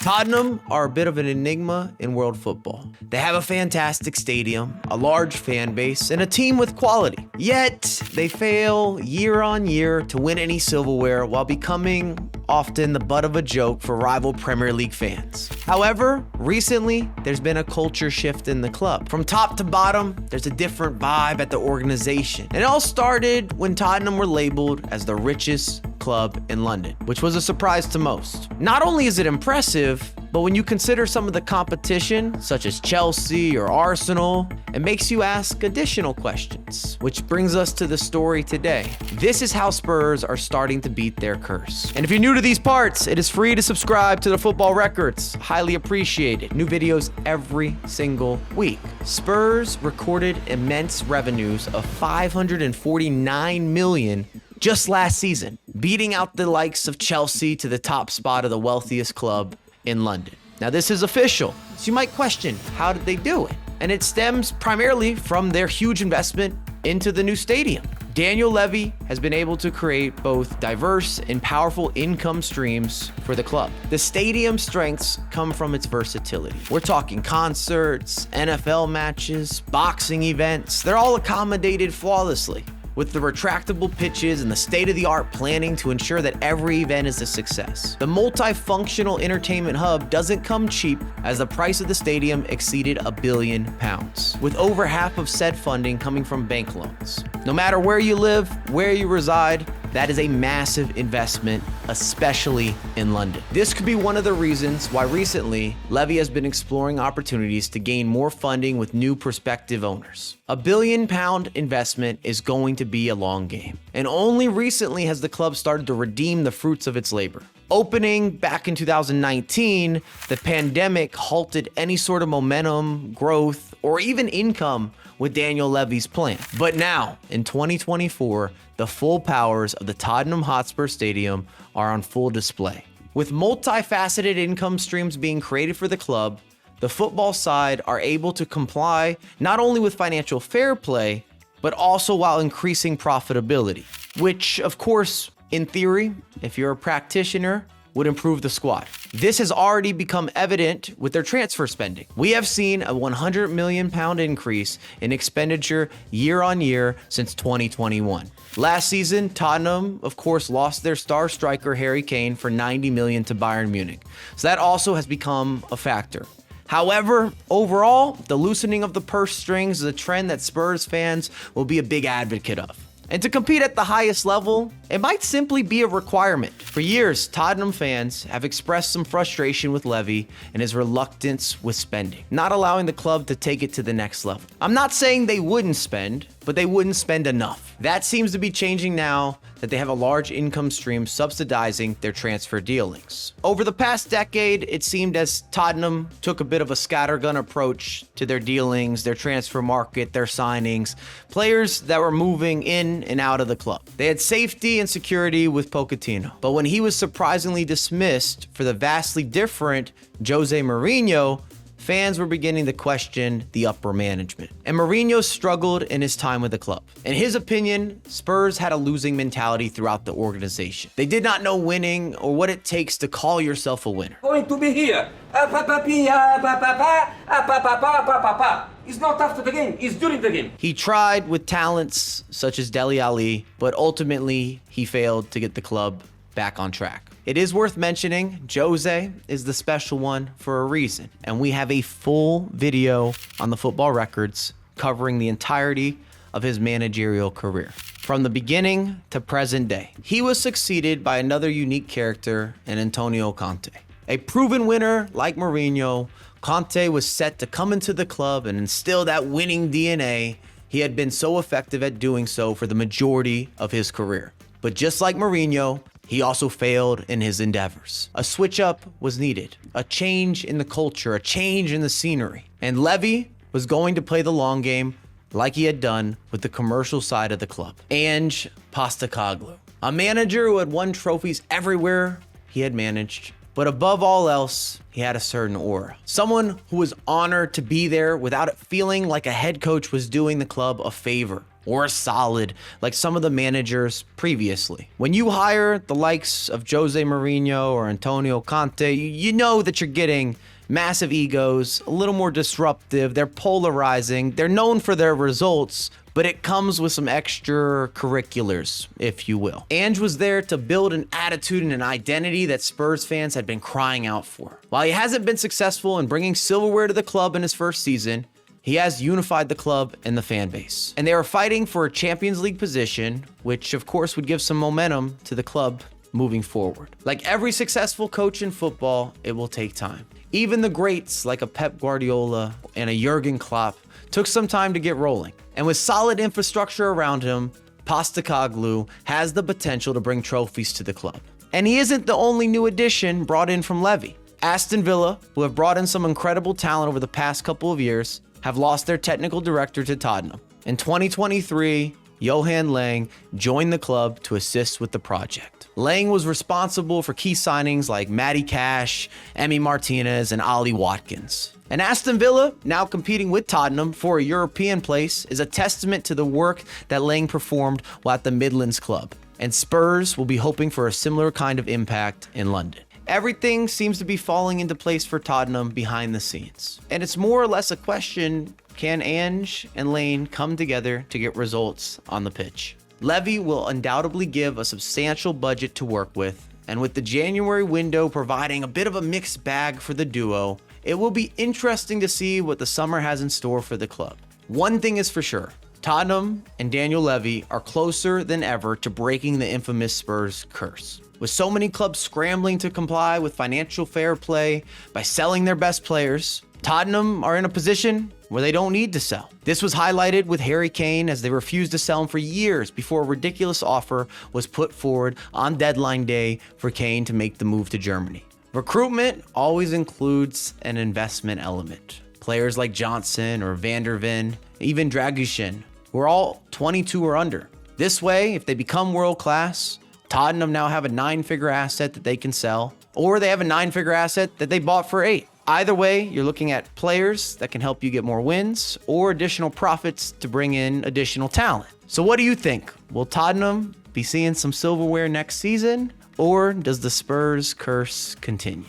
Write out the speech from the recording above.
Tottenham are a bit of an enigma in world football. They have a fantastic stadium, a large fan base, and a team with quality. Yet, they fail year on year to win any silverware while becoming often the butt of a joke for rival Premier League fans. However, recently, there's been a culture shift in the club. From top to bottom, there's a different vibe at the organization. And it all started when Tottenham were labeled as the richest club in London, which was a surprise to most. Not only is it impressive, but when you consider some of the competition, such as Chelsea or Arsenal, it makes you ask additional questions, which brings us to the story today. This is how Spurs are starting to beat their curse. And if you're new to these parts, it is free to subscribe to the Football Records. Highly appreciated. New videos every single week. Spurs recorded immense revenues of $549 million just last season, beating out the likes of Chelsea to the top spot of the wealthiest club in London. Now, this is official, so you might question, how did they do it? And it stems primarily from their huge investment into the new stadium. Daniel Levy has been able to create both diverse and powerful income streams for the club. The stadium's strengths come from its versatility. We're talking concerts, NFL matches, boxing events. They're all accommodated flawlessly, with the retractable pitches and the state-of-the-art planning to ensure that every event is a success. The multifunctional entertainment hub doesn't come cheap, as the price of the stadium exceeded £1 billion, with over half of said funding coming from bank loans. No matter where you live, where you reside, that is a massive investment, especially in London. This could be one of the reasons why recently Levy has been exploring opportunities to gain more funding with new prospective owners. £1 billion investment is going to be a long game, and only recently has the club started to redeem the fruits of its labor. Opening back in 2019, the pandemic halted any sort of momentum, growth, or even income with Daniel Levy's plan. But now, in 2024, the full powers of the Tottenham Hotspur Stadium are on full display. With multifaceted income streams being created for the club, the football side are able to comply not only with financial fair play, but also while increasing profitability, which, of course, in theory, if you're a practitioner, would improve the squad. This has already become evident with their transfer spending. We have seen a £100 million increase in expenditure year on year since 2021. Last season, Tottenham, of course, lost their star striker Harry Kane for $90 million to Bayern Munich. So that also has become a factor. However, overall, the loosening of the purse strings is a trend that Spurs fans will be a big advocate of. And to compete at the highest level, it might simply be a requirement. For years, Tottenham fans have expressed some frustration with Levy and his reluctance with spending, not allowing the club to take it to the next level. I'm not saying they wouldn't spend, but they wouldn't spend enough. That seems to be changing now that they have a large income stream subsidizing their transfer dealings. Over the past decade, it seemed as Tottenham took a bit of a scattergun approach to their dealings, their transfer market, their signings, players that were moving in and out of the club. They had safety and security with Pochettino, but when he was surprisingly dismissed for the vastly different Jose Mourinho, fans were beginning to question the upper management. And Mourinho struggled in his time with the club. In his opinion, Spurs had a losing mentality throughout the organization. They did not know winning or what it takes to call yourself a winner. Going to be here. It's not after the game, it's during the game. He tried with talents such as Dele Alli, but ultimately he failed to get the club back on track. It is worth mentioning, Jose is the special one for a reason, and we have a full video on the Football Records covering the entirety of his managerial career, from the beginning to present day. He was succeeded by another unique character in Antonio Conte. A proven winner like Mourinho, Conte was set to come into the club and instill that winning DNA. He had been so effective at doing so for the majority of his career. But just like Mourinho, he also failed in his endeavors. A switch up was needed, a change in the culture, a change in the scenery. And Levy was going to play the long game like he had done with the commercial side of the club. Ange Postecoglou, a manager who had won trophies everywhere he had managed, but above all else, he had a certain aura. Someone who was honored to be there without it feeling like a head coach was doing the club a favor. or solid like some of the managers previously. When you hire the likes of Jose Mourinho or Antonio Conte, you know that you're getting massive egos, a little more disruptive, they're polarizing, they're known for their results, but it comes with some extracurriculars, if you will. Ange was there to build an attitude and an identity that Spurs fans had been crying out for. While he hasn't been successful in bringing silverware to the club in his first season, he has unified the club and the fan base. And they are fighting for a Champions League position, which of course would give some momentum to the club moving forward. Like every successful coach in football, it will take time. Even the greats like a Pep Guardiola and a Jurgen Klopp took some time to get rolling. And with solid infrastructure around him, Postecoglou has the potential to bring trophies to the club. And he isn't the only new addition brought in from Levy. Aston Villa, who have brought in some incredible talent over the past couple of years, have lost their technical director to Tottenham. In 2023, Johan Lang joined the club to assist with the project. Lang was responsible for key signings like Matty Cash, Emi Martinez, and Ollie Watkins. And Aston Villa, now competing with Tottenham for a European place, is a testament to the work that Lang performed while at the Midlands club. And Spurs will be hoping for a similar kind of impact in London. Everything seems to be falling into place for Tottenham behind the scenes. And it's more or less a question, can Ange and Lane come together to get results on the pitch? Levy will undoubtedly give a substantial budget to work with, and with the January window providing a bit of a mixed bag for the duo, it will be interesting to see what the summer has in store for the club. One thing is for sure, Tottenham and Daniel Levy are closer than ever to breaking the infamous Spurs curse. With so many clubs scrambling to comply with financial fair play by selling their best players, Tottenham are in a position where they don't need to sell. This was highlighted with Harry Kane as they refused to sell him for years before a ridiculous offer was put forward on deadline day for Kane to make the move to Germany. Recruitment always includes an investment element. Players like Johnson or Van der Ven, even Dragushin, who are all 22 or under. This way, if they become world class, Tottenham now have a 9-figure asset that they can sell, or they have a 9-figure asset that they bought for 8. Either way, you're looking at players that can help you get more wins or additional profits to bring in additional talent. So what do you think? Will Tottenham be seeing some silverware next season, or does the Spurs curse continue?